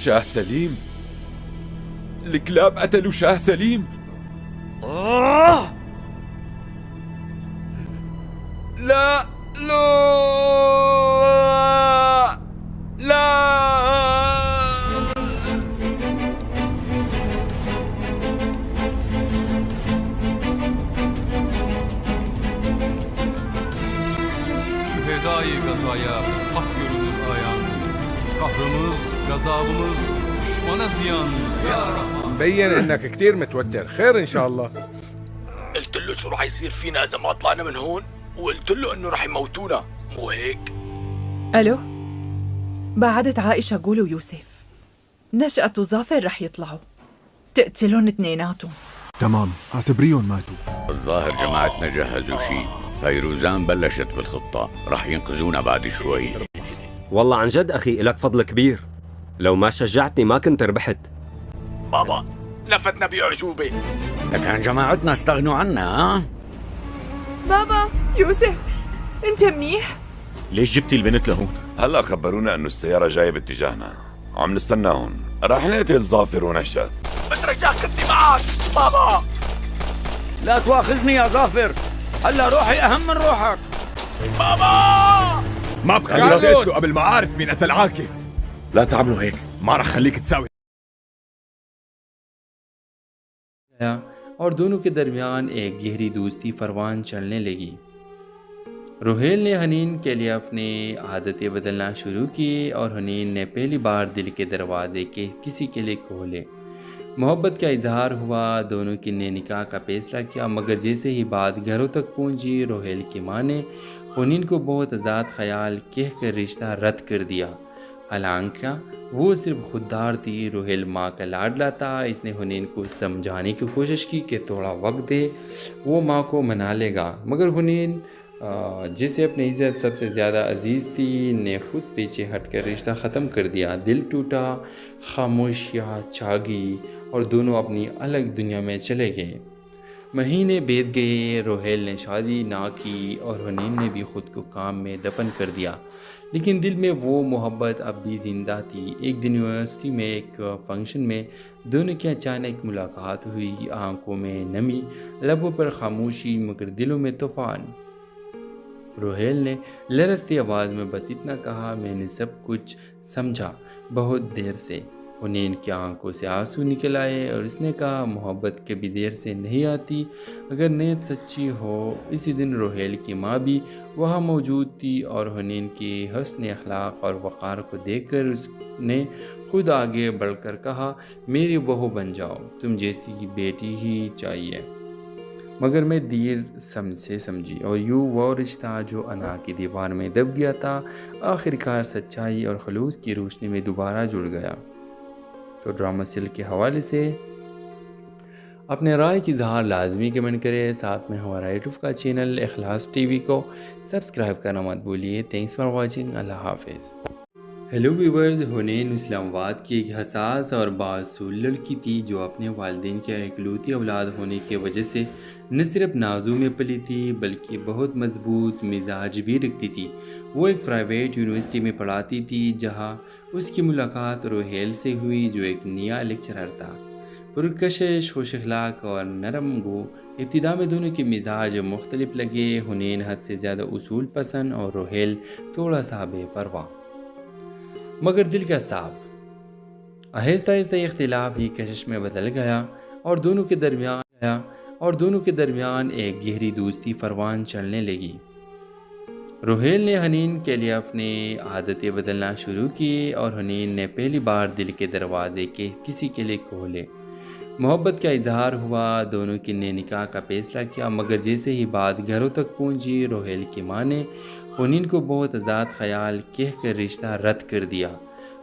شاه سليم، الكلاب قتلوا شاه سليم. لا لا لا. Şühedai gazaya hak görünür ayan. Kahrımız, gazabımız düşmana ziyan ya Rahman. مبين انك كتير متوتر. خير ان شاء الله. قلت له شو رح يصير فينا اذا ما طلعنا من هون، وقلت له انه رح يموتونا، مو هيك؟ الو، بعدت عائشة قولوا يوسف نشأة وظافر رح يطلعوا، تقتلهم اثنيناتهم. تمام، اعتبريهم ماتوا. الظاهر جماعتنا جهزوا شيء، فيروزان بلشت بالخطة، رح ينقذونا بعد شوي. والله عن جد أخي إلك فضل كبير، لو ما شجعتني ما كنت ربحت. بابا لفتنا بأعجوبة، لكن جماعتنا استغنوا عنا. ها؟ بابا يوسف انت منيح؟ ليش جبتي البنت لهون؟ هلا خبرونا انه السيارة جاية باتجاهنا، عم نستناهم. راح نقتل ظافر ونشأت. بترجاك خدني معك بابا. لا تواخذني يا ظافر، هلا روحي أهم من روحك. بابا ما بخليك تقتله قبل ما أعرف مين قتل عاكف. لا تعملوا هيك، ما رح خليك تساوي. اور دونوں کے درمیان ایک گہری دوستی پروان چلنے لگی۔ روہیل نے حنین کے لیے اپنی عادتیں بدلنا شروع کی اور حنین نے پہلی بار دل کے دروازے کے کسی کے لیے کھولے۔ محبت کا اظہار ہوا، دونوں کی نے نکاح کا فیصلہ کیا، مگر جیسے ہی بات گھروں تک پہنچی روہیل کی ماں نے حنین کو بہت آزاد خیال کہہ کر رشتہ رد کر دیا۔ حالانکہ وہ صرف خوددار تھی، روہیل ماں کا لاڈلا تھا۔ اس نے حنین کو سمجھانے کی کوشش کی کہ تھوڑا وقت دے، وہ ماں کو منا لے گا، مگر حنین جسے اپنی عزت سب سے زیادہ عزیز تھی نے خود پیچھے ہٹ کر رشتہ ختم کر دیا۔ دل ٹوٹا، خاموشیاں چھا گئی اور دونوں اپنی الگ دنیا میں چلے گئے۔ مہینے بیت گئے، روہیل نے شادی نہ کی اور حنین نے بھی خود کو کام میں دفن کر دیا، لیکن دل میں وہ محبت اب بھی زندہ تھی۔ ایک دن یونیورسٹی میں ایک فنکشن میں دونوں کی اچانک ملاقات ہوئی، آنکھوں میں نمی، لبوں پر خاموشی مگر دلوں میں طوفان۔ روہیل نے لرزتی آواز میں بس اتنا کہا، میں نے سب کچھ سمجھا بہت دیر سے۔ حنین کی آنکھوں سے آنسو نکل آئے اور اس نے کہا، محبت کبھی دیر سے نہیں آتی اگر نیت سچی ہو۔ اسی دن روہیل کی ماں بھی وہاں موجود تھی اور حنین کی حسن اخلاق اور وقار کو دیکھ کر اس نے خود آگے بڑھ کر کہا، میری بہو بن جاؤ، تم جیسی بیٹی ہی چاہیے۔ مگر میں دیر سے سمجھی اور یوں وہ رشتہ جو انا کی دیوار میں دب گیا تھا آخرکار سچائی اور خلوص کی روشنی میں دوبارہ جڑ گیا۔ تو ڈرامہ سل کے حوالے سے اپنے رائے کی اظہار لازمی کمنٹ کرے، ساتھ میں ہمارا یوٹیوب کا چینل اخلاص ٹی وی کو سبسکرائب کرنا مت بھولیے۔ تھینکس فار واچنگ، اللہ حافظ۔ ہیلو ویورز، حنین اسلام آباد کی ایک حساس اور بااصول لڑکی تھی جو اپنے والدین کے اکلوتی اولاد ہونے کی وجہ سے نہ صرف نازوں میں پلی تھی بلکہ بہت مضبوط مزاج بھی رکھتی تھی۔ وہ ایک پرائیویٹ یونیورسٹی میں پڑھاتی تھی جہاں اس کی ملاقات روہیل سے ہوئی جو ایک نیا لیکچرر تھا، پرکشش، خوش اخلاق اور نرم گو۔ ابتدا میں دونوں کے مزاج مختلف لگے، حنین حد سے زیادہ اصول پسند اور روہیل تھوڑا سا بے پرواہ مگر دل کا صاف۔ آہستہ آہستہ اختلاف ہی کشش میں بدل گیا اور دونوں کے درمیان ایک گہری دوستی پروان چلنے لگی۔ روہیل نے حنین کے لیے اپنی عادتیں بدلنا شروع کی اور حنین نے پہلی بار دل کے دروازے کے کسی کے لیے کھولے۔ محبت کا اظہار ہوا، دونوں کی نے نکاح کا فیصلہ کیا، مگر جیسے ہی بات گھروں تک پہنچی روہیل کی ماں نے حنین کو بہت آزاد خیال کہہ کر رشتہ رد کر دیا۔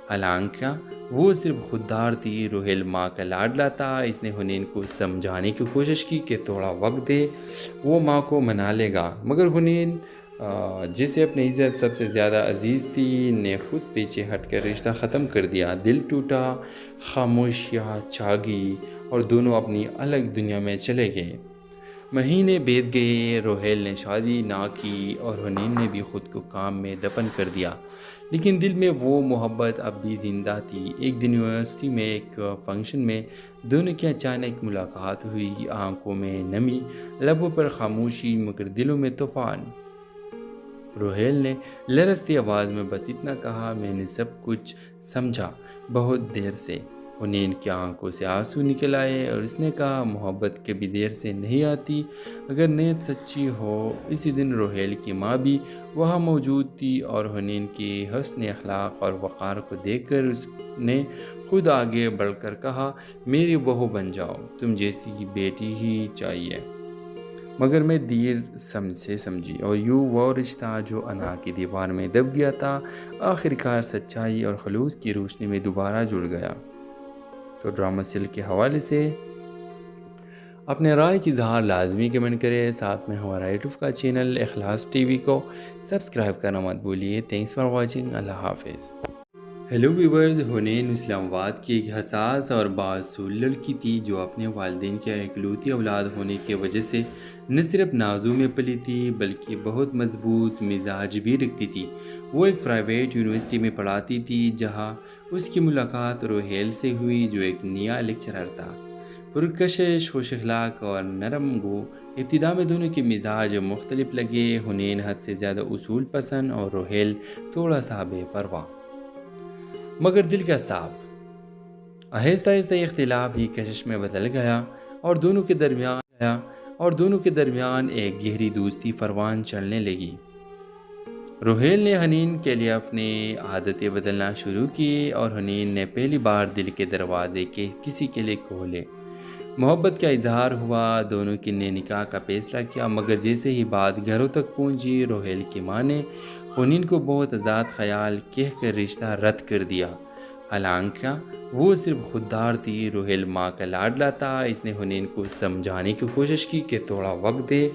حالانکہ وہ صرف خوددار تھی، روہیل ماں کا لاڈلا تھا۔ اس نے حنین کو سمجھانے کی کوشش کی کہ تھوڑا وقت دے، وہ ماں کو منا لے گا، مگر حنین جسے اپنی عزت سب سے زیادہ عزیز تھی نے خود پیچھے ہٹ کر رشتہ ختم کر دیا۔ دل ٹوٹا، خاموشیاں چھا گئی اور دونوں اپنی الگ دنیا میں چلے گئے۔ مہینے بیت گئے، روہیل نے شادی نہ کی اور حنین نے بھی خود کو کام میں دفن کر دیا، لیکن دل میں وہ محبت اب بھی زندہ تھی۔ ایک دن یونیورسٹی میں ایک فنکشن میں دونوں کی اچانک ملاقات ہوئی، آنکھوں میں نمی، لبوں پر خاموشی مگر دلوں میں طوفان۔ روہیل نے لرزتی آواز میں بس اتنا کہا، میں نے سب کچھ سمجھا بہت دیر سے۔ حنین کی آنکھوں سے آنسو نکل آئے اور اس نے کہا، محبت کبھی دیر سے نہیں آتی اگر نیت سچی ہو۔ اسی دن روہیل کی ماں بھی وہاں موجود تھی اور حنین کی حسن اخلاق اور وقار کو دیکھ کر اس نے خود آگے بڑھ کر کہا، میری بہو بن جاؤ، تم جیسی بیٹی ہی چاہیے۔ مگر میں دیر سے سمجھی اور یوں وہ رشتہ جو انا کی دیوار میں دب گیا تھا آخرکار سچائی اور خلوص کی روشنی میں دوبارہ جڑ گیا۔ تو ڈرامہ سیل کے حوالے سے اپنے رائے کی اظہار لازمی کمنٹ کریں، ساتھ میں ہمارا یوٹیوب کا چینل اخلاص ٹی وی کو سبسکرائب کرنا مت بھولیے۔ تھینکس فار واچنگ، اللہ حافظ۔ ہیلو ویورز، حنین اسلام آباد کی ایک حساس اور بااصول لڑکی تھی جو اپنے والدین کے اکلوتی اولاد ہونے کی وجہ سے نہ صرف نازوں میں پلی تھی بلکہ بہت مضبوط مزاج بھی رکھتی تھی۔ وہ ایک پرائیویٹ یونیورسٹی میں پڑھاتی تھی جہاں اس کی ملاقات روہیل سے ہوئی جو ایک نیا لیکچرر تھا، پرکشش، خوش اخلاق اور نرم گو۔ ابتدا میں دونوں کے مزاج مختلف لگے، حنین حد سے زیادہ اصول پسند اور روہیل تھوڑا سا بے پرواہ مگر دل کا صاف۔ آہستہ آہستہ اختلاف ہی کشش میں بدل گیا اور دونوں کے درمیان ایک گہری دوستی پروان چلنے لگی۔ روہیل نے حنین کے لیے اپنی عادتیں بدلنا شروع کی اور حنین نے پہلی بار دل کے دروازے کسی کے لیے کھولے۔ محبت کا اظہار ہوا، دونوں کی نے نکاح کا فیصلہ کیا، مگر جیسے ہی بات گھروں تک پہنچی روہیل کی ماں نے حنین کو بہت آزاد خیال کہہ کر رشتہ رد کر دیا۔ حالانکہ وہ صرف خوددار تھی، روہیل ماں کا لاڈلا تھا۔ اس نے حنین کو سمجھانے کی کوشش کی کہ تھوڑا وقت دے،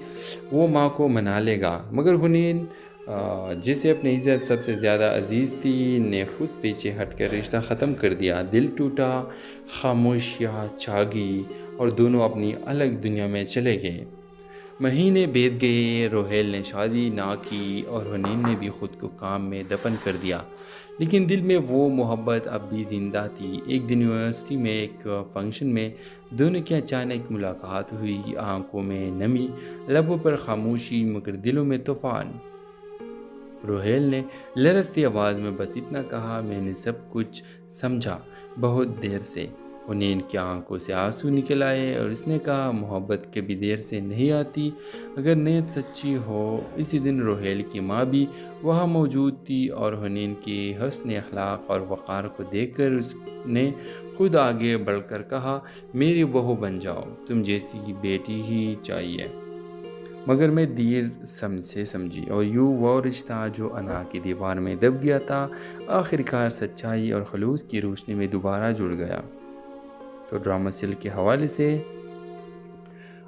وہ ماں کو منا لے گا، مگر حنین جسے اپنی عزت سب سے زیادہ عزیز تھی نے خود پیچھے ہٹ کر رشتہ ختم کر دیا۔ دل ٹوٹا، خاموشیاں چھا گئی اور دونوں اپنی الگ دنیا میں چلے گئے۔ مہینے بیت گئے، روہیل نے شادی نہ کی اور حنین نے بھی خود کو کام میں دفن کر دیا، لیکن دل میں وہ محبت اب بھی زندہ تھی۔ ایک دن یونیورسٹی میں ایک فنکشن میں دونوں کی اچانک ملاقات ہوئی، آنکھوں میں نمی، لبوں پر خاموشی مگر دلوں میں طوفان۔ روہیل نے لرزتی آواز میں بس اتنا کہا، میں نے سب کچھ سمجھا بہت دیر سے۔ حنین کی آنکھوں سے آنسو نکل آئے اور اس نے کہا، محبت کبھی دیر سے نہیں آتی اگر نیت سچی ہو۔ اسی دن روہیل کی ماں بھی وہاں موجود تھی اور حنین کی حسن اخلاق اور وقار کو دیکھ کر اس نے خود آگے بڑھ کر کہا، میری بہو بن جاؤ، تم جیسی بیٹی ہی چاہیے۔ مگر میں دیر سے سمجھی اور یوں وہ رشتہ جو انا کی دیوار میں دب گیا تھا آخرکار سچائی اور خلوص کی روشنی میں دوبارہ جڑ گیا۔ تو ڈرامہ سیل کے حوالے سے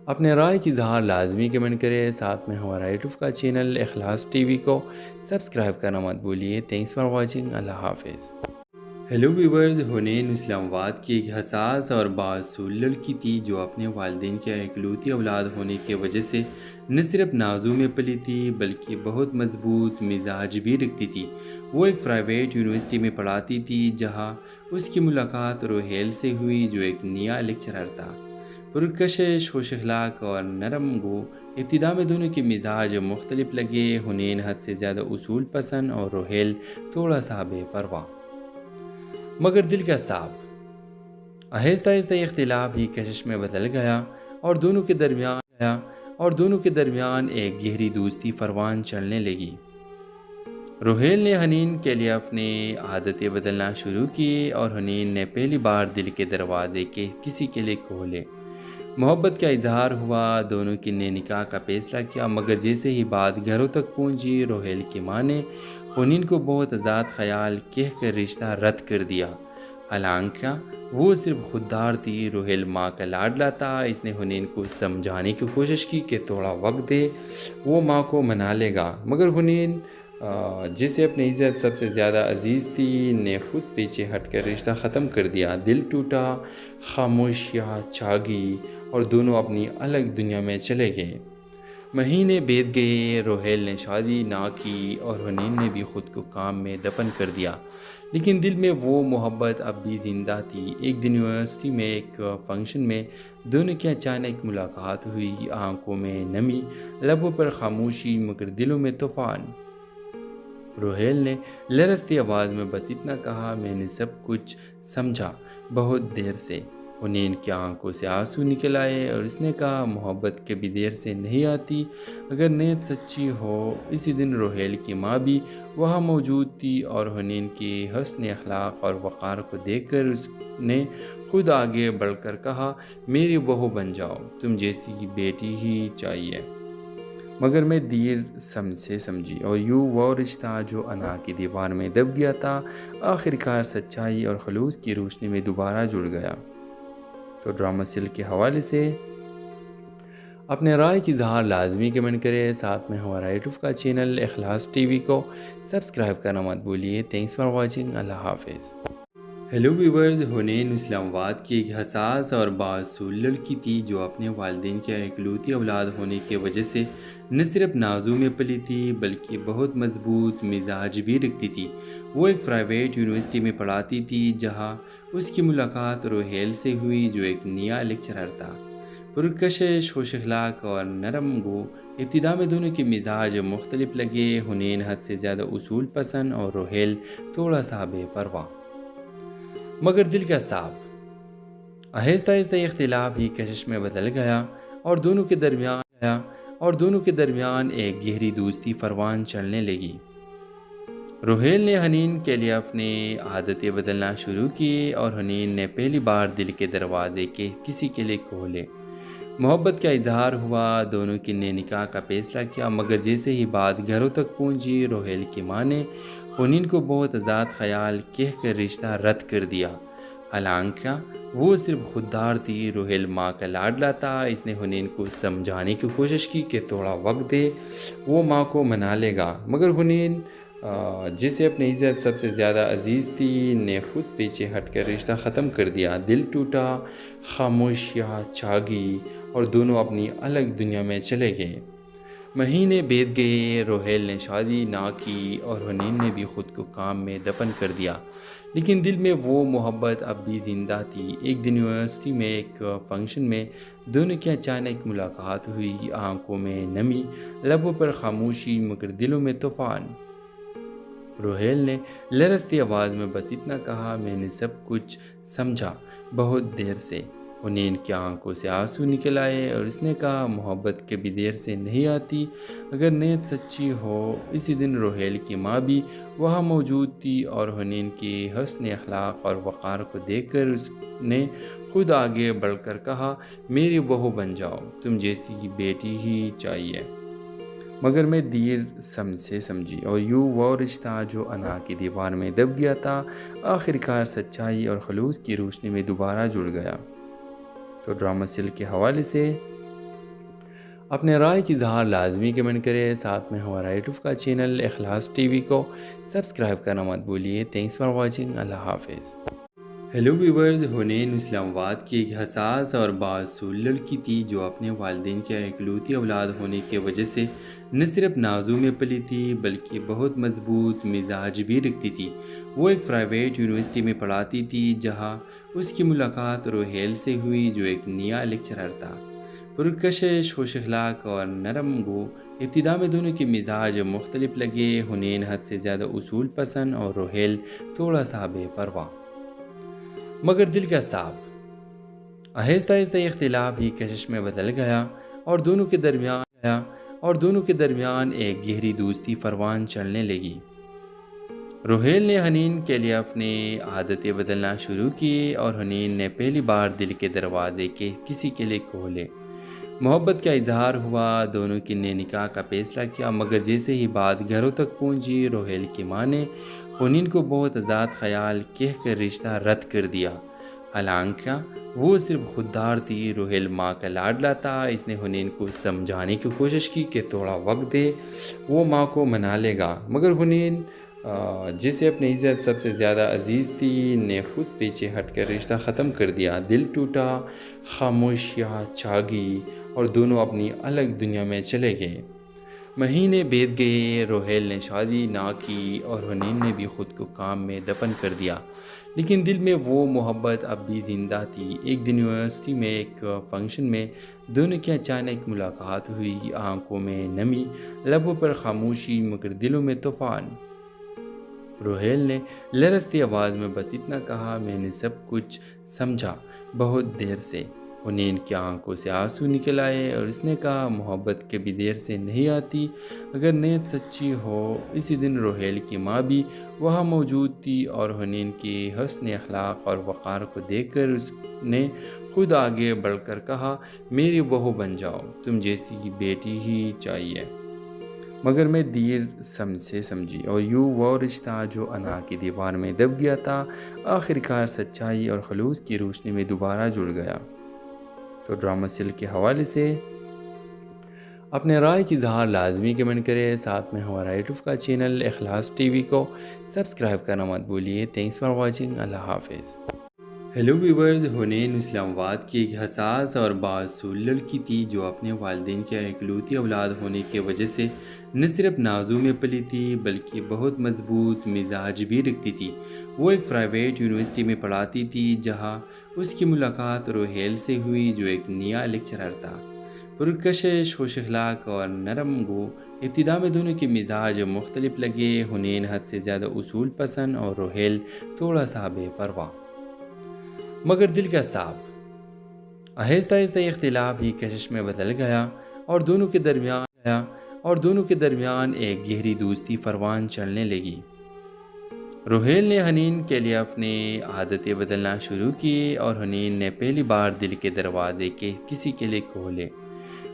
اپنے رائے کی اظہار لازمی کمنٹ کریں، ساتھ میں ہمارا یوٹیوب کا چینل اخلاص ٹی وی کو سبسکرائب کرنا مت بھولیے۔ تھینکس فار واچنگ، اللہ حافظ۔ ہیلو ویورز، حنین اسلام آباد کی ایک حساس اور بااصول لڑکی تھی جو اپنے والدین کے اکلوتی اولاد ہونے کی وجہ سے نہ صرف نازوں میں پلی تھی بلکہ بہت مضبوط مزاج بھی رکھتی تھی۔ وہ ایک پرائیویٹ یونیورسٹی میں پڑھاتی تھی جہاں اس کی ملاقات روہیل سے ہوئی جو ایک نیا لیکچرر تھا، پرکشش، خوش اخلاق اور نرم گو۔ ابتدا میں دونوں کے مزاج مختلف لگے، حنین حد سے زیادہ اصول پسند اور روہیل تھوڑا سا بے پرواہ مگر دل کا صاف۔ آہستہ آہستہ اختلاف ہی کشش میں بدل گیا اور دونوں کے درمیان ایک گہری دوستی پروان چلنے لگی۔ روہیل نے حنین کے لیے اپنی عادتیں بدلنا شروع کی اور حنین نے پہلی بار دل کے دروازے کسی کے لیے کھولے۔ محبت کا اظہار ہوا، دونوں کی نے نکاح کا فیصلہ کیا، مگر جیسے ہی بات گھروں تک پہنچی روہیل کی ماں نے حنین کو بہت آزاد خیال کہہ کر رشتہ رد کر دیا۔ حالانکہ وہ صرف خوددار تھی، روہیل ماں کا لاڈلا تھا۔ اس نے حنین کو سمجھانے کی کوشش کی کہ تھوڑا وقت دے، وہ ماں کو منا لے گا، مگر حنین جسے اپنی عزت سب سے زیادہ عزیز تھی نے خود پیچھے ہٹ کر رشتہ ختم کر دیا۔ دل ٹوٹا، خاموشیاں چھا گئی اور دونوں اپنی الگ دنیا میں چلے گئے۔ مہینے بیت گئے، روحیل نے شادی نہ کی اور حنین نے بھی خود کو کام میں دفن کر دیا، لیکن دل میں وہ محبت اب بھی زندہ تھی۔ ایک دن یونیورسٹی میں ایک فنکشن میں دونوں کی اچانک ملاقات ہوئی، آنکھوں میں نمی، لبوں پر خاموشی مگر دلوں میں طوفان۔ روحیل نے لرزتی آواز میں بس اتنا کہا، میں نے سب کچھ سمجھا بہت دیر سے۔ حنین کی آنکھوں سے آنسو نکل آئے اور اس نے کہا، محبت کبھی دیر سے نہیں آتی اگر نیت سچی ہو۔ اسی دن روحیل کی ماں بھی وہاں موجود تھی اور حنین کی حسن اخلاق اور وقار کو دیکھ کر اس نے خود آگے بڑھ کر کہا، میری بہو بن جاؤ، تم جیسی بیٹی ہی چاہیے۔ مگر میں دیر سے سمجھی اور یوں وہ رشتہ جو انا کی دیوار میں دب گیا تھا آخرکار سچائی اور خلوص کی روشنی میں دوبارہ جڑ گیا۔ تو ڈرامہ سل کے حوالے سے اپنے رائے کی اظہار لازمی کمنٹ کرے، ساتھ میں ہمارا یوٹیوب کا چینل اخلاص ٹی وی کو سبسکرائب کرنا مت بھولیے۔ تھینکس فار واچنگ، اللہ حافظ۔ ہیلو ویورز، حنین اسلام آباد کی ایک حساس اور بااصول لڑکی تھی جو اپنے والدین کی اکلوتی اولاد ہونے کی وجہ سے نہ صرف نازوں میں پلی تھی بلکہ بہت مضبوط مزاج بھی رکھتی تھی۔ وہ ایک پرائیویٹ یونیورسٹی میں پڑھاتی تھی جہاں اس کی ملاقات روحیل سے ہوئی جو ایک نیا لیکچرر تھا، پرکشش، خوش اخلاق اور نرم گو۔ ابتدا میں دونوں کے مزاج مختلف لگے، حنین حد سے زیادہ اصول پسند اور روحیل تھوڑا سا بے پرواہ مگر دل کا صاف۔ آہستہ آہستہ اختلاف ہی کشش میں بدل گیا اور دونوں کے درمیان ایک گہری دوستی پروان چلنے لگی۔ روحیل نے حنین کے لیے اپنی عادتیں بدلنا شروع کی اور حنین نے پہلی بار دل کے دروازے کسی کے لیے کھولے۔ محبت کا اظہار ہوا، دونوں کی نے نکاح کا فیصلہ کیا، مگر جیسے ہی بات گھروں تک پہنچی روحیل کی ماں نے حنین کو بہت آزاد خیال کہہ کر رشتہ رد کر دیا۔ حالانکہ وہ صرف خوددار تھی، روحیل ماں کا لاڈلا تھا۔ اس نے حنین کو سمجھانے کی کوشش کی کہ تھوڑا وقت دے، وہ ماں کو منا لے گا، مگر حنین جسے اپنی عزت سب سے زیادہ عزیز تھی نے خود پیچھے ہٹ کر رشتہ ختم کر دیا۔ دل ٹوٹا، خاموشیاں چھا گئی اور دونوں اپنی الگ دنیا میں چلے گئے۔ مہینے بیت گئے، روحیل نے شادی نہ کی اور حنین نے بھی خود کو کام میں دفن کر دیا، لیکن دل میں وہ محبت اب بھی زندہ تھی۔ ایک دن یونیورسٹی میں ایک فنکشن میں دونوں کی اچانک ملاقات ہوئی، آنکھوں میں نمی، لبوں پر خاموشی مگر دلوں میں طوفان۔ روحیل نے لرزتی آواز میں بس اتنا کہا، میں نے سب کچھ سمجھا بہت دیر سے۔ حنین کی آنکھوں سے آنسو نکل آئے اور اس نے کہا، محبت کبھی دیر سے نہیں آتی اگر نیت سچی ہو۔ اسی دن روحیل کی ماں بھی وہاں موجود تھی اور حنین کی حسن اخلاق اور وقار کو دیکھ کر اس نے خود آگے بڑھ کر کہا، میری بہو بن جاؤ، تم جیسی بیٹی ہی چاہیے۔ مگر میں دیر سے سمجھی اور یوں وہ رشتہ جو انا کی دیوار میں دب گیا تھا آخرکار سچائی اور خلوص کی روشنی میں دوبارہ جڑ گیا۔ تو ڈرامہ سل کے حوالے سے اپنے رائے کی اظہار لازمی کمنٹ کرے، ساتھ میں ہمارا یوٹیوب کا چینل اخلاص ٹی وی کو سبسکرائب کرنا مت بھولیے۔ تھینکس فار واچنگ، اللہ حافظ۔ ہیلو ویورز، حنین اسلام آباد کی ایک حساس اور بااصول لڑکی تھی جو اپنے والدین کی اکلوتی اولاد ہونے کی وجہ سے نہ صرف نازوں میں پلی تھی بلکہ بہت مضبوط مزاج بھی رکھتی تھی۔ وہ ایک پرائیویٹ یونیورسٹی میں پڑھاتی تھی جہاں اس کی ملاقات روحیل سے ہوئی جو ایک نیا لیکچرر تھا، پرکشش، خوش اخلاق اور نرم گو۔ ابتدا میں دونوں کے مزاج مختلف لگے، حنین حد سے زیادہ اصول پسند اور روحیل تھوڑا سا بے پرواہ مگر دل کا صاف۔ آہستہ آہستہ اختلاف ہی کشش میں بدل گیا اور دونوں کے درمیان ایک گہری دوستی پروان چلنے لگی۔ روحیل نے حنین کے لیے اپنی عادتیں بدلنا شروع کی اور حنین نے پہلی بار دل کے دروازے کسی کے لیے کھولے۔ محبت کا اظہار ہوا، دونوں کی نے نکاح کا فیصلہ کیا، مگر جیسے ہی بات گھروں تک پہنچی روحیل کی ماں نے حنین کو بہت آزاد خیال کہہ کر رشتہ رد کر دیا۔ حالانکہ وہ صرف خوددار تھی، روحیل ماں کا لاڈلا تھا۔ اس نے حنین کو سمجھانے کی کوشش کی کہ تھوڑا وقت دے، وہ ماں کو منا لے گا، مگر حنین جسے اپنی عزت سب سے زیادہ عزیز تھی نے خود پیچھے ہٹ کر رشتہ ختم کر دیا۔ دل ٹوٹا، خاموشیاں چھا گئی اور دونوں اپنی الگ دنیا میں چلے گئے۔ مہینے بیت گئے، روہیل نے شادی نہ کی اور حنین نے بھی خود کو کام میں دفن کر دیا، لیکن دل میں وہ محبت اب بھی زندہ تھی۔ ایک دن یونیورسٹی میں ایک فنکشن میں دونوں کی اچانک ملاقات ہوئی، آنکھوں میں نمی، لبوں پر خاموشی مگر دلوں میں طوفان۔ روہیل نے لرزتی آواز میں بس اتنا کہا، میں نے سب کچھ سمجھا بہت دیر سے۔ حنین کی آنکھوں سے آنسو نکل آئے اور اس نے کہا، محبت کبھی دیر سے نہیں آتی اگر نیت سچی ہو۔ اسی دن روہیل کی ماں بھی وہاں موجود تھی اور حنین کی حسن اخلاق اور وقار کو دیکھ کر اس نے خود آگے بڑھ کر کہا، میری بہو بن جاؤ، تم جیسی بیٹی ہی چاہیے۔ مگر میں دیر سے سمجھی اور یوں وہ رشتہ جو انا کی دیوار میں دب گیا تھا آخرکار سچائی اور خلوص کی روشنی میں دوبارہ جڑ گیا۔ تو ڈرامہ سل کے حوالے سے اپنے رائے کی اظہار لازمی کمنٹ کرے، ساتھ میں ہمارا یوٹیوب کا چینل اخلاص ٹی وی کو سبسکرائب کرنا مت بھولیے۔ تھینکس فار واچنگ، اللہ حافظ۔ ہیلو ویورز، حنین اسلام آباد کی ایک حساس اور بااصول لڑکی تھی جو اپنے والدین کی اکلوتی اولاد ہونے کی وجہ سے نہ صرف نازوں میں پلی تھی بلکہ بہت مضبوط مزاج بھی رکھتی تھی۔ وہ ایک پرائیویٹ یونیورسٹی میں پڑھاتی تھی جہاں اس کی ملاقات روہیل سے ہوئی جو ایک نیا لیکچرر تھا، پرکشش، خوش اخلاق اور نرم گو۔ ابتدا میں دونوں کے مزاج مختلف لگے، حنین حد سے زیادہ اصول پسند اور روہیل تھوڑا سا بے پرواہ مگر دل کا صاف۔ آہستہ آہستہ اختلاف ہی کشش میں بدل گیا اور دونوں کے درمیان ایک گہری دوستی پروان چلنے لگی۔ روہیل نے حنین کے لیے اپنی عادتیں بدلنا شروع کی اور حنین نے پہلی بار دل کے دروازے کسی کے لیے کھولے۔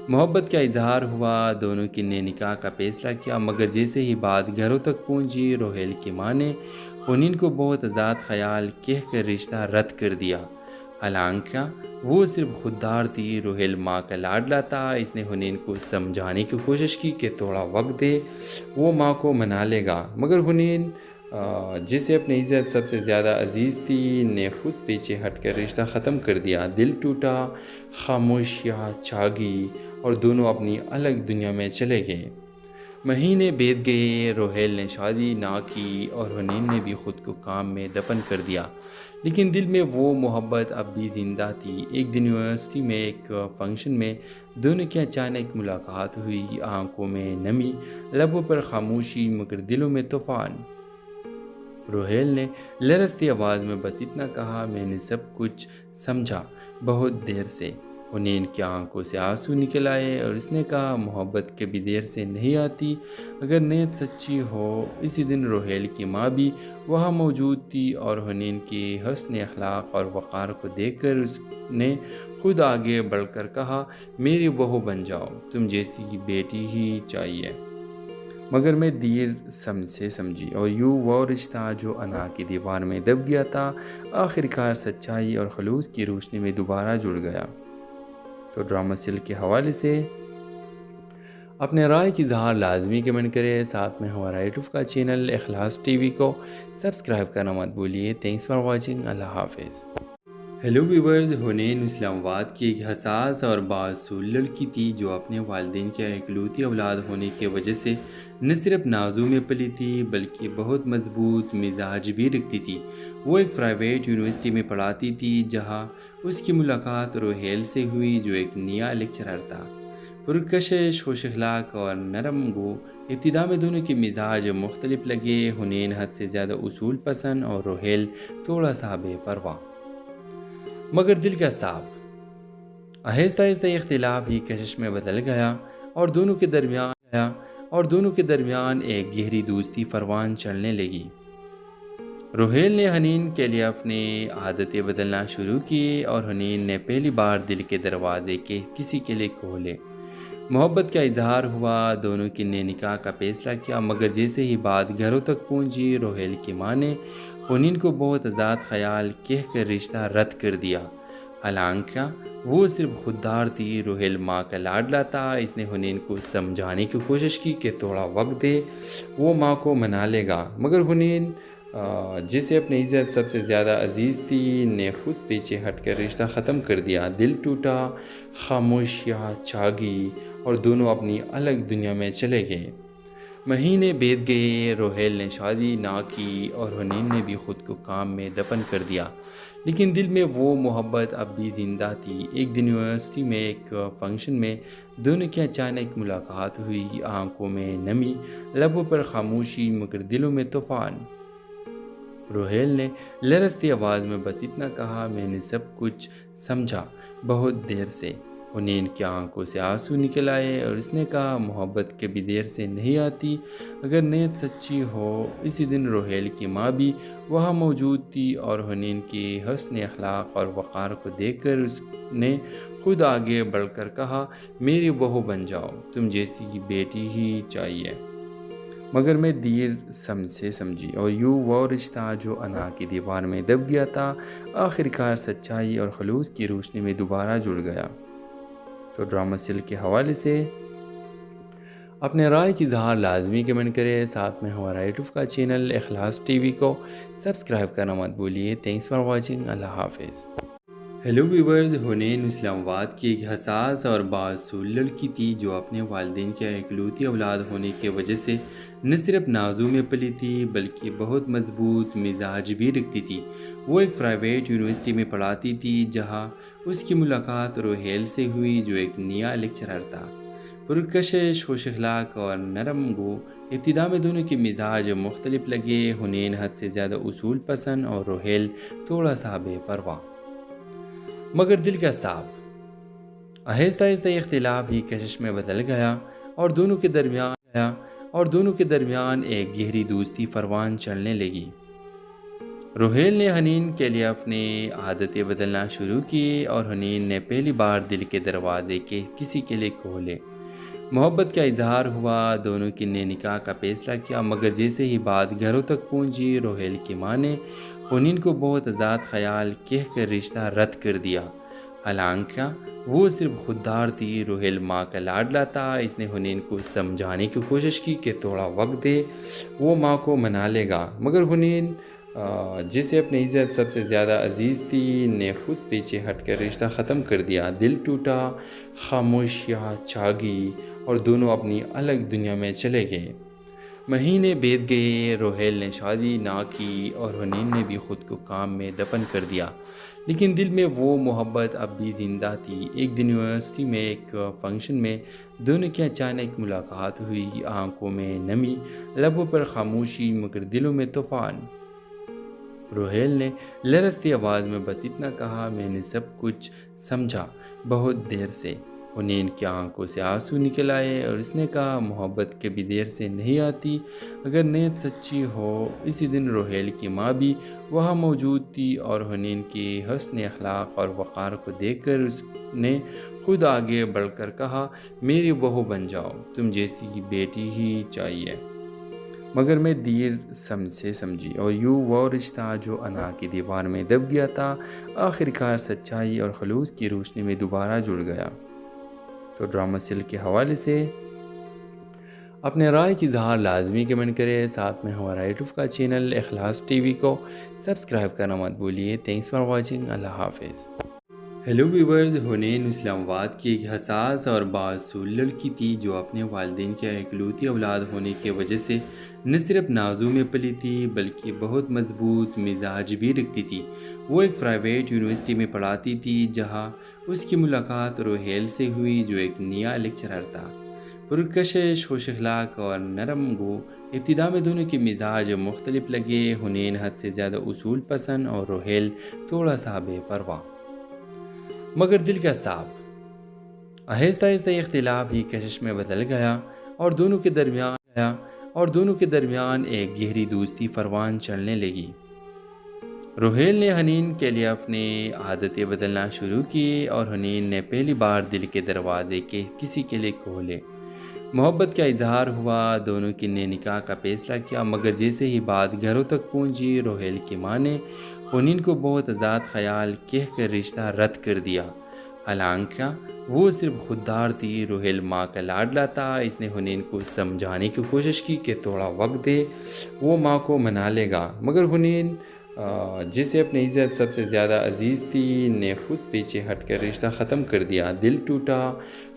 محبت کا اظہار ہوا، دونوں کی نے نکاح کا فیصلہ کیا، مگر جیسے ہی بات گھروں تک پہنچی روہیل کی ماں نے حنین کو بہت آزاد خیال کہہ کر رشتہ رد کر دیا۔ حالانکہ وہ صرف خوددار تھی، روہیل ماں کا لاڈلا تھا۔ اس نے حنین کو سمجھانے کی کوشش کی کہ تھوڑا وقت دے، وہ ماں کو منا لے گا، مگر حنین جسے اپنی عزت سب سے زیادہ عزیز تھی نے خود پیچھے ہٹ کر رشتہ ختم کر دیا۔ دل ٹوٹا، خاموشیاں چھا گئی اور دونوں اپنی الگ دنیا میں چلے گئے۔ مہینے بیت گئے، روہیل نے شادی نہ کی اور حنین نے بھی خود کو کام میں دفن کر دیا، لیکن دل میں وہ محبت اب بھی زندہ تھی۔ ایک دن یونیورسٹی میں ایک فنکشن میں دونوں کی اچانک ملاقات ہوئی، آنکھوں میں نمی، لبوں پر خاموشی مگر دلوں میں طوفان۔ روہیل نے لرزتی آواز میں بس اتنا کہا، میں نے سب کچھ سمجھا بہت دیر سے۔ حنین کی آنکھوں سے آنسو نکل آئے اور اس نے کہا، محبت کبھی دیر سے نہیں آتی اگر نیت سچی ہو۔ اسی دن روہیل کی ماں بھی وہاں موجود تھی اور حنین کی حسن اخلاق اور وقار کو دیکھ کر اس نے خود آگے بڑھ کر کہا، میری بہو بن جاؤ، تم جیسی بیٹی ہی چاہیے۔ مگر میں دیر سے سمجھی اور یوں وہ رشتہ جو انا کی دیوار میں دب گیا تھا آخرکار سچائی اور خلوص کی روشنی میں دوبارہ جڑ گیا۔ تو ڈرامہ سل کے حوالے سے اپنے رائے کی اظہار لازمی کمنٹ کرے، ساتھ میں ہمارا یوٹیوب کا چینل اخلاص ٹی وی کو سبسکرائب کرنا مت بھولیے۔ تھینکس فار واچنگ، اللہ حافظ۔ ہیلو ویورز، حنین اسلام آباد کی ایک حساس اور بااصول لڑکی تھی جو اپنے والدین کی اکلوتی اولاد ہونے کی وجہ سے نہ صرف نازوں میں پلی تھی بلکہ بہت مضبوط مزاج بھی رکھتی تھی۔ وہ ایک پرائیویٹ یونیورسٹی میں پڑھاتی تھی جہاں اس کی ملاقات روہیل سے ہوئی جو ایک نیا لیکچرر تھا، پرکشش، خوش اخلاق اور نرم گو۔ ابتدا میں دونوں کے مزاج مختلف لگے، حنین حد سے زیادہ اصول پسند اور روہیل تھوڑا سا بے پرواہ مگر دل کا صاف۔ آہستہ آہستہ اختلاف ہی کشش میں بدل گیا اور دونوں کے درمیان ایک گہری دوستی پروان چلنے لگی۔ روہیل نے حنین کے لیے اپنی عادتیں بدلنا شروع کی اور حنین نے پہلی بار دل کے دروازے کسی کے لیے کھولے۔ محبت کا اظہار ہوا، دونوں کی نے نکاح کا فیصلہ کیا، مگر جیسے ہی بات گھروں تک پہنچی روہیل کی ماں نے حنین کو بہت آزاد خیال کہہ کر رشتہ رد کر دیا۔ حالانکہ وہ صرف خوددار تھی۔ روہیل ماں کا لاڈلا تھا۔ اس نے حنین کو سمجھانے کی کوشش کی کہ تھوڑا وقت دے، وہ ماں کو منا لے گا، مگر حنین جسے اپنی عزت سب سے زیادہ عزیز تھی نے خود پیچھے ہٹ کر رشتہ ختم کر دیا۔ دل ٹوٹا، خاموشیاں چھا گئی اور دونوں اپنی الگ دنیا میں چلے گئے۔ مہینے بیت گئے، روہیل نے شادی نہ کی اور حنین نے بھی خود کو کام میں دفن کر دیا، لیکن دل میں وہ محبت اب بھی زندہ تھی۔ ایک دن یونیورسٹی میں ایک فنکشن میں دونوں کی اچانک ملاقات ہوئی، آنکھوں میں نمی، لبوں پر خاموشی مگر دلوں میں طوفان۔ روہیل نے لرزتی آواز میں بس اتنا کہا، میں نے سب کچھ سمجھا بہت دیر سے۔ حنین کی آنکھوں سے آنسو نکل آئے اور اس نے کہا، محبت کبھی دیر سے نہیں آتی اگر نیت سچی ہو۔ اسی دن روہیل کی ماں بھی وہاں موجود تھی اور حنین کی حسن اخلاق اور وقار کو دیکھ کر اس نے خود آگے بڑھ کر کہا، میری بہو بن جاؤ، تم جیسی بیٹی ہی چاہیے۔ مگر میں دیر سے سمجھی اور یوں وہ رشتہ جو انا کی دیوار میں دب گیا تھا آخرکار سچائی اور خلوص کی روشنی میں دوبارہ جڑ گیا۔ تو ڈرامہ سیل کے حوالے سے اپنے رائے کی اظہار لازمی کمنٹ کریں، ساتھ میں ہمارا یوٹیوب کا چینل اخلاص ٹی وی کو سبسکرائب کرنا مت بھولیے۔ تھینکس فار واچنگ، اللہ حافظ۔ ہیلو ویورز، حنین اسلام آباد کی ایک حساس اور بااصول لڑکی تھی جو اپنے والدین کے اکلوتی اولاد ہونے کی وجہ سے نہ صرف نازوں میں پلی تھی بلکہ بہت مضبوط مزاج بھی رکھتی تھی۔ وہ ایک پرائیویٹ یونیورسٹی میں پڑھاتی تھی جہاں اس کی ملاقات روہیل سے ہوئی جو ایک نیا لیکچرر تھا، پرکشش، خوش اخلاق اور نرم گو۔ ابتدا میں دونوں کے مزاج مختلف لگے، حنین حد سے زیادہ اصول پسند اور روہیل تھوڑا سا بے پرواہ مگر دل کا صاف۔ آہستہ آہستہ یہ اختلاف ہی کشش میں بدل گیا اور دونوں کے درمیان ایک گہری دوستی پروان چلنے لگی۔ روہیل نے حنین کے لیے اپنی عادتیں بدلنا شروع کی اور حنین نے پہلی بار دل کے دروازے کسی کے لیے کھولے۔ محبت کا اظہار ہوا، دونوں کی نے نکاح کا فیصلہ کیا، مگر جیسے ہی بات گھروں تک پہنچی روہیل کی ماں نے حنین کو بہت آزاد خیال کہہ کر رشتہ رد کر دیا۔ حالانکہ وہ صرف خوددار تھی، روہیل ماں کا لاڈلا تھا۔ اس نے حنین کو سمجھانے کی کوشش کی کہ تھوڑا وقت دے، وہ ماں کو منا لے گا، مگر حنین جسے اپنی عزت سب سے زیادہ عزیز تھی نے خود پیچھے ہٹ کر رشتہ ختم کر دیا۔ دل ٹوٹا، خاموشیاں چھا گئی اور دونوں اپنی الگ دنیا میں چلے گئے۔ مہینے بیت گئے، روہیل نے شادی نہ کی اور حنین نے بھی خود کو کام میں دفن کر دیا، لیکن دل میں وہ محبت اب بھی زندہ تھی۔ ایک دن یونیورسٹی میں ایک فنکشن میں دونوں کی اچانک ملاقات ہوئی، آنکھوں میں نمی، لبوں پر خاموشی مگر دلوں میں طوفان۔ روہیل نے لرزتی آواز میں بس اتنا کہا، میں نے سب کچھ سمجھا بہت دیر سے۔ حنین کی آنکھوں سے آنسو نکل آئے اور اس نے کہا، محبت کبھی دیر سے نہیں آتی اگر نیت سچی ہو۔ اسی دن روہیل کی ماں بھی وہاں موجود تھی اور حنین کی حسن اخلاق اور وقار کو دیکھ کر اس نے خود آگے بڑھ کر کہا، میری بہو بن جاؤ، تم جیسی بیٹی ہی چاہیے۔ مگر میں دیر سے سمجھی اور یوں وہ رشتہ جو انا کی دیوار میں دب گیا تھا آخرکار سچائی اور خلوص کی روشنی میں دوبارہ جڑ گیا۔ تو ڈرامہ سیل کے حوالے سے اپنے رائے کی اظہار لازمی کمنٹ کریں، ساتھ میں ہمارا یوٹیوب کا چینل اخلاص ٹی وی کو سبسکرائب کرنا مت بھولیے۔ تھینکس فار واچنگ، اللہ حافظ۔ ہیلو ویورز، حنین اسلام آباد کی ایک حساس اور بااصول لڑکی تھی جو اپنے والدین کے اکلوتی اولاد ہونے کی وجہ سے نہ صرف نازوں میں پلی تھی بلکہ بہت مضبوط مزاج بھی رکھتی تھی۔ وہ ایک پرائیویٹ یونیورسٹی میں پڑھاتی تھی جہاں اس کی ملاقات روہیل سے ہوئی جو ایک نیا لیکچرر تھا، پرکشش، خوش اخلاق اور نرم گو۔ ابتدا میں دونوں کے مزاج مختلف لگے، حنین حد سے زیادہ اصول پسند اور روہیل تھوڑا سا بے پرواہ مگر دل کا صاف۔ آہستہ آہستہ یہ اختلاف ہی کشش میں بدل گیا اور دونوں کے درمیان ایک گہری دوستی پروان چلنے لگی۔ روہیل نے حنین کے لیے اپنی عادتیں بدلنا شروع کی اور حنین نے پہلی بار دل کے دروازے کسی کے لیے کھولے۔ محبت کا اظہار ہوا، دونوں کی نے نکاح کا فیصلہ کیا، مگر جیسے ہی بات گھروں تک پہنچی روہیل کی ماں نے حنین کو بہت آزاد خیال کہہ کر رشتہ رد کر دیا، حالانکہ وہ صرف خوددار تھی۔ روہیل ماں کا لاڈلا تھا۔ اس نے حنین کو سمجھانے کی کوشش کی کہ تھوڑا وقت دے، وہ ماں کو منا لے گا، مگر حنین جسے اپنی عزت سب سے زیادہ عزیز تھی نے خود پیچھے ہٹ کر رشتہ ختم کر دیا۔ دل ٹوٹا،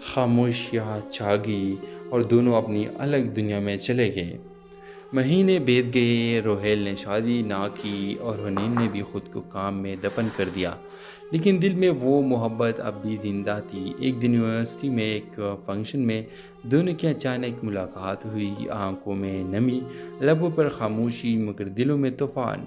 خاموشیاں چھا گئی اور دونوں اپنی الگ دنیا میں چلے گئے۔ مہینے بیت گئے، روہیل نے شادی نہ کی اور حنین نے بھی خود کو کام میں دفن کر دیا، لیکن دل میں وہ محبت اب بھی زندہ تھی۔ ایک دن یونیورسٹی میں ایک فنکشن میں دونوں کی اچانک ملاقات ہوئی، آنکھوں میں نمی، لبوں پر خاموشی مگر دلوں میں طوفان۔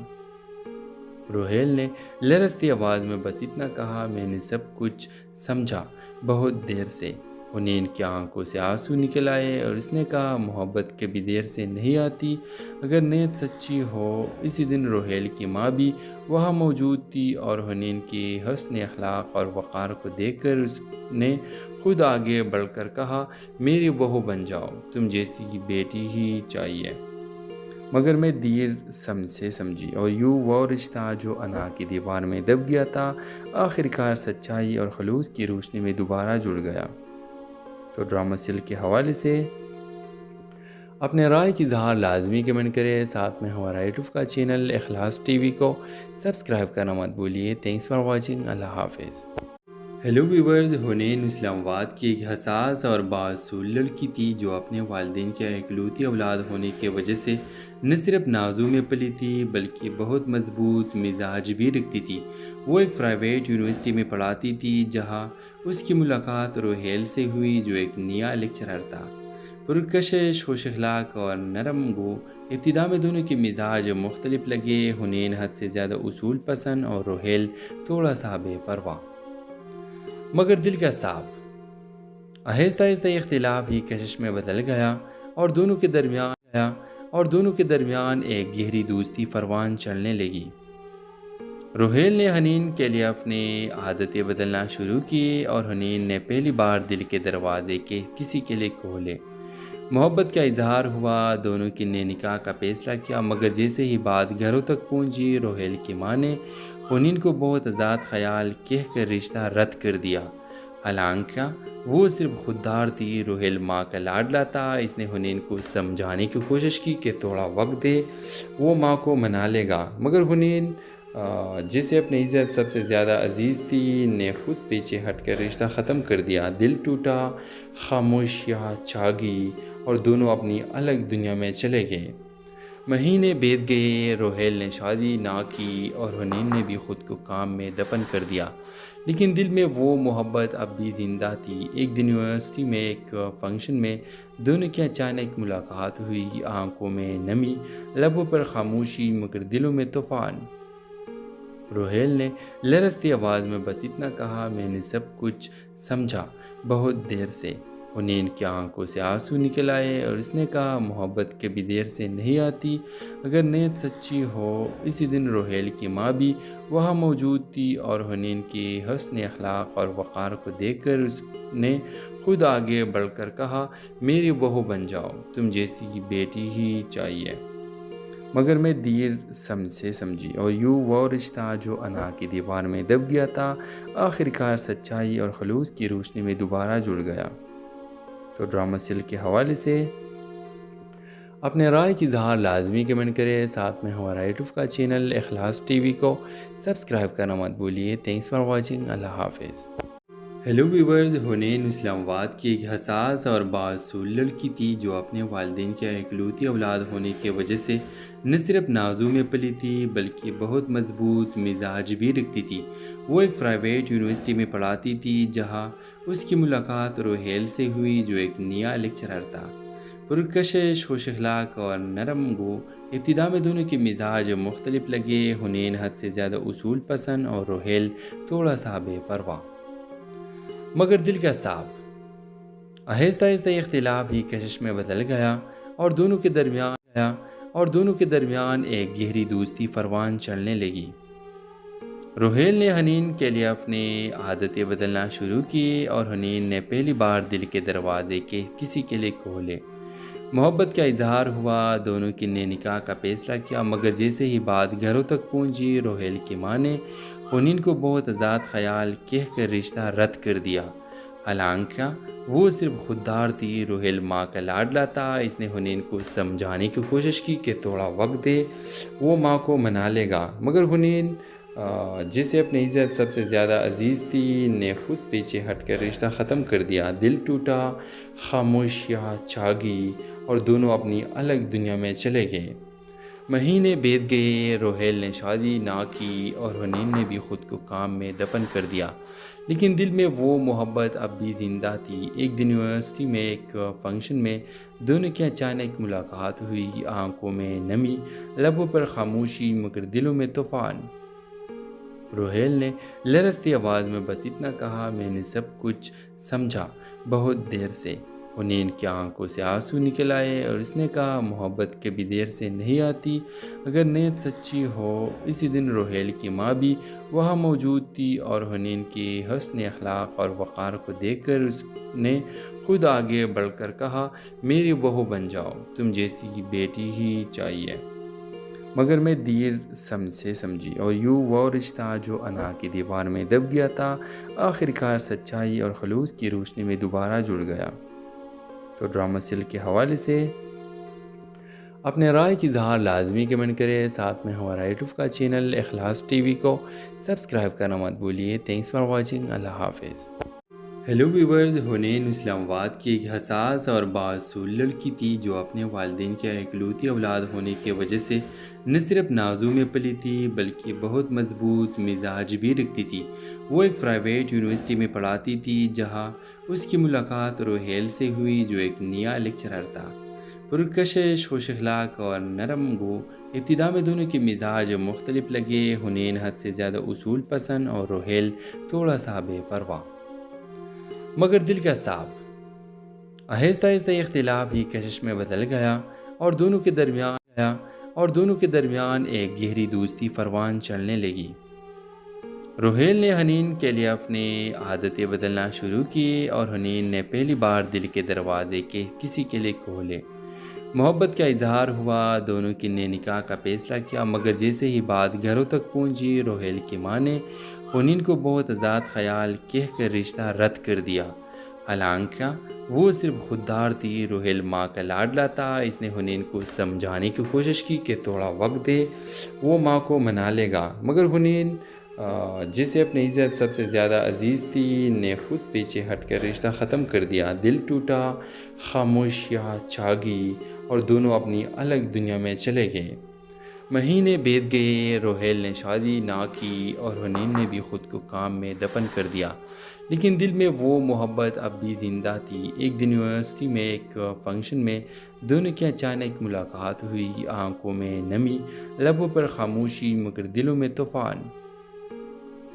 روہیل نے لرزتی آواز میں بس اتنا کہا، میں نے سب کچھ سمجھا بہت دیر سے۔ حنین کی آنکھوں سے آنسو نکل آئے اور اس نے کہا، محبت کبھی دیر سے نہیں آتی اگر نیت سچی ہو۔ اسی دن روہیل کی ماں بھی وہاں موجود تھی اور حنین کی حسن اخلاق اور وقار کو دیکھ کر اس نے خود آگے بڑھ کر کہا، میری بہو بن جاؤ، تم جیسی بیٹی ہی چاہیے۔ مگر میں دیر سے سمجھی اور یوں وہ رشتہ جو انا کی دیوار میں دب گیا تھا آخرکار سچائی اور خلوص کی روشنی میں دوبارہ جڑ گیا۔ تو ڈرامہ سل کے حوالے سے اپنے رائے کی اظہار لازمی کمنٹ کرے، ساتھ میں ہمارا یوٹیوب کا چینل اخلاص ٹی وی کو سبسکرائب کرنا مت بھولیے۔ تھینکس فار واچنگ، اللہ حافظ۔ ہیلو ویورز، حنین اسلام آباد کی ایک حساس اور بااصول لڑکی تھی جو اپنے والدین کی اکلوتی اولاد ہونے کی وجہ سے نہ صرف نازوں میں پلی تھی بلکہ بہت مضبوط مزاج بھی رکھتی تھی۔ وہ ایک پرائیویٹ یونیورسٹی میں پڑھاتی تھی جہاں اس کی ملاقات روہیل سے ہوئی جو ایک نیا لیکچرر تھا، پرکشش، خوش اخلاق اور نرم گو۔ ابتدا میں دونوں کے مزاج مختلف لگے، حنین حد سے زیادہ اصول پسند اور روہیل تھوڑا سا بے پرواہ مگر دل کا صاف۔ آہستہ آہستہ اختلاف ہی کشش میں بدل گیا اور دونوں کے درمیان ایک گہری دوستی پروان چڑھنے لگی۔ روہیل نے حنین کے لیے اپنی عادتیں بدلنا شروع کی اور حنین نے پہلی بار دل کے دروازے کسی کے لیے کھولے۔ محبت کا اظہار ہوا، دونوں کی نے نکاح کا فیصلہ کیا، مگر جیسے ہی بات گھروں تک پہنچی روہیل کی ماں نے حنین کو بہت آزاد خیال کہہ کر رشتہ رد کر دیا، حالانکہ وہ صرف خوددار تھی۔ روہیل ماں کا لاڈلا تھا۔ اس نے حنین کو سمجھانے کی کوشش کی کہ تھوڑا وقت دے، وہ ماں کو منا لے گا، مگر حنین جسے اپنی عزت سب سے زیادہ عزیز تھی نے خود پیچھے ہٹ کر رشتہ ختم کر دیا۔ دل ٹوٹا، خاموشیاں چھا گئی اور دونوں اپنی الگ دنیا میں چلے گئے۔ مہینے بیت گئے، روہیل نے شادی نہ کی اور حنین نے بھی خود کو کام میں دفن کر دیا، لیکن دل میں وہ محبت اب بھی زندہ تھی۔ ایک دن یونیورسٹی میں ایک فنکشن میں دونوں کی اچانک ملاقات ہوئی، آنکھوں میں نمی، لبوں پر خاموشی مگر دلوں میں طوفان۔ روہیل نے لرزتی آواز میں بس اتنا کہا، میں نے سب کچھ سمجھا بہت دیر سے۔ حنین کی آنکھوں سے آنسو نکل آئے اور اس نے کہا، محبت کبھی دیر سے نہیں آتی اگر نیت سچی ہو۔ اسی دن روہیل کی ماں بھی وہاں موجود تھی اور حنین کی حسن اخلاق اور وقار کو دیکھ کر اس نے خود آگے بڑھ کر کہا، میری بہو بن جاؤ، تم جیسی بیٹی ہی چاہیے۔ مگر میں دیر سے سمجھی اور یوں وہ رشتہ جو انا کی دیوار میں دب گیا تھا آخرکار سچائی اور خلوص کی روشنی میں دوبارہ جڑ گیا۔ تو ڈرامہ سل کے حوالے سے اپنے رائے کی اظہار لازمی کمنٹ کرے، ساتھ میں ہمارا یوٹیوب کا چینل اخلاص ٹی وی کو سبسکرائب کرنا مت بھولیے۔ تھینکس فار واچنگ، اللہ حافظ۔ ہیلو ویورز، حنین اسلام آباد کی ایک حساس اور بااصول لڑکی تھی جو اپنے والدین کی اکلوتی اولاد ہونے کی وجہ سے نہ صرف نازوں میں پلی تھی بلکہ بہت مضبوط مزاج بھی رکھتی تھی۔ وہ ایک پرائیویٹ یونیورسٹی میں پڑھاتی تھی جہاں اس کی ملاقات روہیل سے ہوئی جو ایک نیا لیکچرر تھا، پرکشش، خوش اخلاق اور نرم گو۔ ابتدا میں دونوں کے مزاج مختلف لگے، حنین حد سے زیادہ اصول پسند اور روہیل تھوڑا سا بے پرواہ مگر دل کا صاف۔ آہستہ آہستہ اختلاف ہی کشش میں بدل گیا اور دونوں کے درمیان ایک گہری دوستی پروان چڑھنے لگی۔ روہیل نے حنین کے لیے اپنی عادتیں بدلنا شروع کی اور حنین نے پہلی بار دل کے دروازے کسی کے لیے کھولے۔ محبت کا اظہار ہوا، دونوں کی نے نکاح کا فیصلہ کیا، مگر جیسے ہی بات گھروں تک پہنچی روہیل کی ماں نے حنین کو بہت آزاد خیال کہہ کر رشتہ رد کر دیا۔ حالانکہ وہ صرف خوددار تھی، روہیل ماں کا لاڈلا تھا۔ اس نے حنین کو سمجھانے کی کوشش کی کہ تھوڑا وقت دے، وہ ماں کو منا لے گا، مگر حنین جسے اپنی عزت سب سے زیادہ عزیز تھی نے خود پیچھے ہٹ کر رشتہ ختم کر دیا۔ دل ٹوٹا، خاموشیاں چھا گئی اور دونوں اپنی الگ دنیا میں چلے گئے۔ مہینے بیت گئے، روہیل نے شادی نہ کی اور حنین نے بھی خود کو کام میں دفن کر دیا، لیکن دل میں وہ محبت اب بھی زندہ تھی۔ ایک دن یونیورسٹی میں ایک فنکشن میں دونوں کی اچانک ملاقات ہوئی، آنکھوں میں نمی، لبوں پر خاموشی مگر دلوں میں طوفان۔ روہیل نے لرزتی آواز میں بس اتنا کہا، میں نے سب کچھ سمجھا بہت دیر سے۔ حنین کی آنکھوں سے آنسو نکل آئے اور اس نے کہا، محبت کبھی دیر سے نہیں آتی اگر نیت سچی ہو۔ اسی دن روہیل کی ماں بھی وہاں موجود تھی اور حنین کی حسن اخلاق اور وقار کو دیکھ کر اس نے خود آگے بڑھ کر کہا، میری بہو بن جاؤ، تم جیسی بیٹی ہی چاہیے۔ مگر میں دیر سے سمجھی اور یوں وہ رشتہ جو انا کی دیوار میں دب گیا تھا آخرکار سچائی اور خلوص کی روشنی میں دوبارہ جڑ گیا۔ تو ڈرامہ سیل کے حوالے سے اپنے رائے کی اظہار لازمی کمنٹ کرے، ساتھ میں ہمارا یوٹیوب کا چینل اخلاص ٹی وی کو سبسکرائب کرنا مت بھولیے۔ تھینکس فار واچنگ، اللہ حافظ۔ ہیلو ویورز، حنین اسلام آباد کی ایک حساس اور بااصول لڑکی تھی جو اپنے والدین کی اکلوتی اولاد ہونے کی وجہ سے نہ صرف نازوں میں پلی تھی بلکہ بہت مضبوط مزاج بھی رکھتی تھی۔ وہ ایک پرائیویٹ یونیورسٹی میں پڑھاتی تھی جہاں اس کی ملاقات روہیل سے ہوئی جو ایک نیا لیکچرر تھا، پرکشش، خوش اخلاق اور نرم گو۔ ابتدا میں دونوں کے مزاج مختلف لگے، حنین حد سے زیادہ اصول پسند اور روہیل تھوڑا سا بے پرواہ مگر دل کا صاف۔ آہستہ آہستہ اختلاف ہی کشش میں بدل گیا اور دونوں کے درمیان ایک گہری دوستی پروان چلنے لگی۔ روہیل نے حنین کے لیے اپنی عادتیں بدلنا شروع کی اور حنین نے پہلی بار دل کے دروازے کسی کے لیے کھولے۔ محبت کا اظہار ہوا، دونوں کی نے نکاح کا فیصلہ کیا، مگر جیسے ہی بات گھروں تک پہنچی روہیل کی ماں نے حنین کو بہت آزاد خیال کہہ کر رشتہ رد کر دیا۔ حالانکہ وہ صرف خوددار تھی، روہیل ماں کا لاڈلا تھا۔ اس نے حنین کو سمجھانے کی کوشش کی کہ تھوڑا وقت دے، وہ ماں کو منا لے گا، مگر حنین جسے اپنی عزت سب سے زیادہ عزیز تھی نے خود پیچھے ہٹ کر رشتہ ختم کر دیا۔ دل ٹوٹا، خاموشیاں چھا گئی اور دونوں اپنی الگ دنیا میں چلے گئے۔ مہینے بیت گئے، روہیل نے شادی نہ کی اور حنین نے بھی خود کو کام میں دفن کر دیا، لیکن دل میں وہ محبت اب بھی زندہ تھی۔ ایک دن یونیورسٹی میں ایک فنکشن میں دونوں کی اچانک ملاقات ہوئی، آنکھوں میں نمی، لبوں پر خاموشی مگر دلوں میں طوفان۔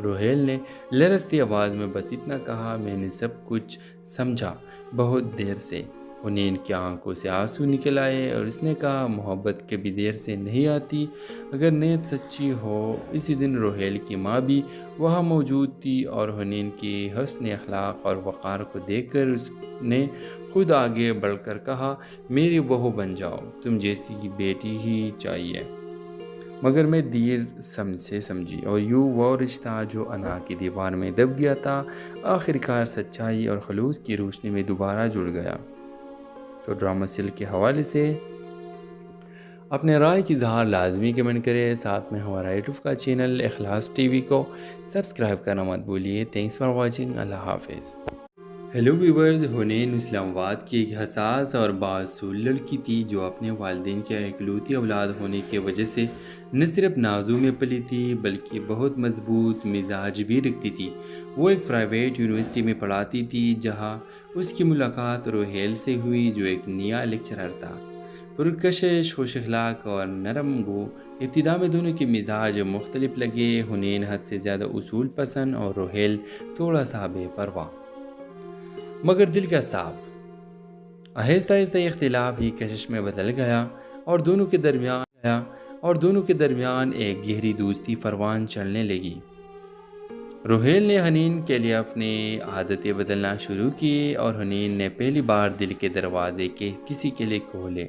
روہیل نے لرزتی آواز میں بس اتنا کہا، میں نے سب کچھ سمجھا بہت دیر سے۔ حنین کی آنکھوں سے آنسو نکل آئے اور اس نے کہا، محبت کبھی دیر سے نہیں آتی اگر نیت سچی ہو۔ اسی دن روہیل کی ماں بھی وہاں موجود تھی اور حنین کی حسن اخلاق اور وقار کو دیکھ کر اس نے خود آگے بڑھ کر کہا، میری بہو بن جاؤ، تم جیسی بیٹی ہی چاہیے۔ مگر میں دیر سے سمجھی اور یوں وہ رشتہ جو انا کی دیوار میں دب گیا تھا آخرکار سچائی اور خلوص کی روشنی میں دوبارہ جڑ گیا۔ تو ڈرامہ سیل کے حوالے سے اپنے رائے کی اظہار لازمی کمنٹ کرے، ساتھ میں ہمارا یوٹیوب کا چینل اخلاص ٹی وی کو سبسکرائب کرنا مت بھولیے۔ تھینکس فار واچنگ، اللہ حافظ۔ ہیلو ویورز، حنین اسلام آباد کی ایک حساس اور بااصول لڑکی تھی جو اپنے والدین کی اکلوتی اولاد ہونے کی وجہ سے نہ صرف نازوں میں پلی تھی بلکہ بہت مضبوط مزاج بھی رکھتی تھی۔ وہ ایک پرائیویٹ یونیورسٹی میں پڑھاتی تھی جہاں اس کی ملاقات روہیل سے ہوئی جو ایک نیا لیکچرر تھا، پرکشش، خوش اخلاق اور نرم گو۔ ابتدا میں دونوں کے مزاج مختلف لگے، حنین حد سے زیادہ اصول پسند اور روہیل تھوڑا سا بے پرواہ مگر دل کا صاف۔ آہستہ آہستہ اختلاف ہی کشش میں بدل گیا اور دونوں کے درمیان ایک گہری دوستی پروان چلنے لگی۔ روہیل نے حنین کے لیے اپنی عادتیں بدلنا شروع کی اور حنین نے پہلی بار دل کے دروازے کے کسی کے لیے کھولے۔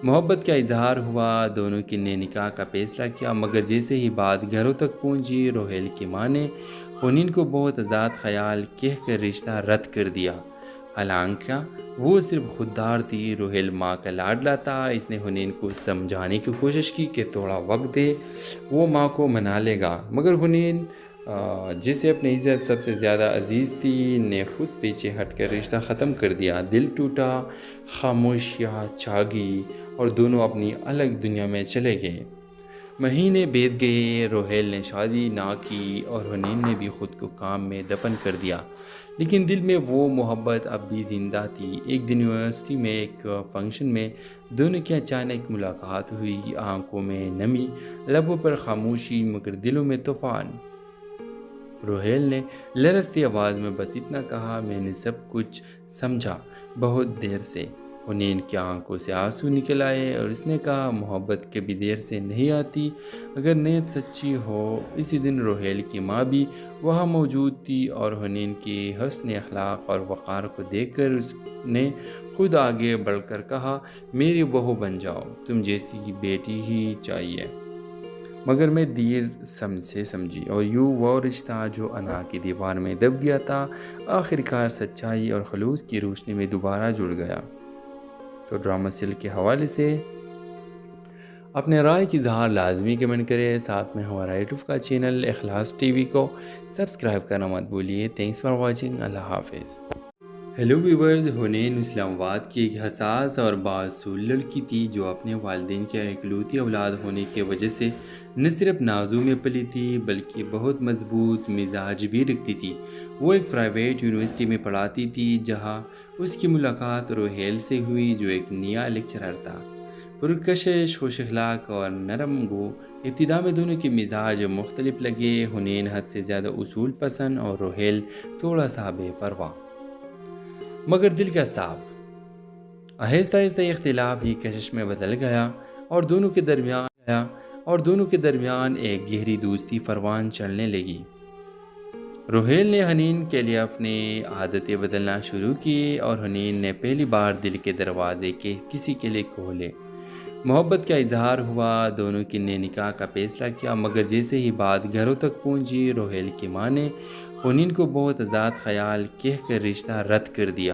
محبت کا اظہار ہوا، دونوں کی نے نکاح کا فیصلہ کیا، مگر جیسے ہی بات گھروں تک پہنچی روہیل کی ماں نے حنین کو بہت آزاد خیال کہہ کر رشتہ رد کر دیا۔ حالانکہ وہ صرف خوددار تھی، روہیل ماں کا لاڈلا تھا۔ اس نے حنین کو سمجھانے کی کوشش کی کہ تھوڑا وقت دے، وہ ماں کو منا لے گا، مگر حنین جسے اپنی عزت سب سے زیادہ عزیز تھی نے خود پیچھے ہٹ کر رشتہ ختم کر دیا۔ دل ٹوٹا، خاموشیاں چھا گئی اور دونوں اپنی الگ دنیا میں چلے گئے۔ مہینے بیت گئے، روہیل نے شادی نہ کی اور حنین نے بھی خود کو کام میں دفن کر دیا، لیکن دل میں وہ محبت اب بھی زندہ تھی۔ ایک دن یونیورسٹی میں ایک فنکشن میں دونوں کی اچانک ملاقات ہوئی، آنکھوں میں نمی، لبوں پر خاموشی مگر دلوں میں طوفان۔ روہیل نے لرزتی آواز میں بس اتنا کہا، میں نے سب کچھ سمجھا بہت دیر سے۔ حنین کی آنکھوں سے آنسو نکل آئے اور اس نے کہا، محبت کبھی دیر سے نہیں آتی اگر نیت سچی ہو۔ اسی دن روہیل کی ماں بھی وہاں موجود تھی اور حنین کی حسن اخلاق اور وقار کو دیکھ کر اس نے خود آگے بڑھ کر کہا، میری بہو بن جاؤ، تم جیسی بیٹی ہی چاہیے۔ مگر میں دیر سے سمجھی اور یوں وہ رشتہ جو انا کی دیوار میں دب گیا تھا آخرکار سچائی اور خلوص کی روشنی میں دوبارہ جڑ گیا۔ تو ڈرامہ سیل کے حوالے سے اپنے رائے کی اظہار لازمی کمنٹ کریں، ساتھ میں ہمارا یوٹیوب کا چینل اخلاص ٹی وی کو سبسکرائب کرنا مت بھولیے۔ تھینکس فار واچنگ، اللہ حافظ۔ ہیلو ویورز، حنین اسلام آباد کی ایک حساس اور بااصول لڑکی تھی جو اپنے والدین کے اکلوتی اولاد ہونے کی وجہ سے نہ صرف نازوں میں پلی تھی بلکہ بہت مضبوط مزاج بھی رکھتی تھی۔ وہ ایک پرائیویٹ یونیورسٹی میں پڑھاتی تھی جہاں اس کی ملاقات روہیل سے ہوئی جو ایک نیا لیکچرر تھا، پرکشش، خوش اخلاق اور نرم گو۔ ابتدا میں دونوں کے مزاج مختلف لگے، حنین حد سے زیادہ اصول پسند اور روہیل تھوڑا سا بے پرواہ مگر دل کا صاف۔ آہستہ آہستہ یہ اختلاف ہی کشش میں بدل گیا اور دونوں کے درمیان ایک گہری دوستی پروان چلنے لگی۔ روہیل نے حنین کے لیے اپنی عادتیں بدلنا شروع کی اور حنین نے پہلی بار دل کے دروازے کے کسی کے لیے کھولے۔ محبت کا اظہار ہوا، دونوں کی نے نکاح کا فیصلہ کیا، مگر جیسے ہی بات گھروں تک پہنچی روہیل کی ماں نے حنین کو بہت آزاد خیال کہہ کر رشتہ رد کر دیا۔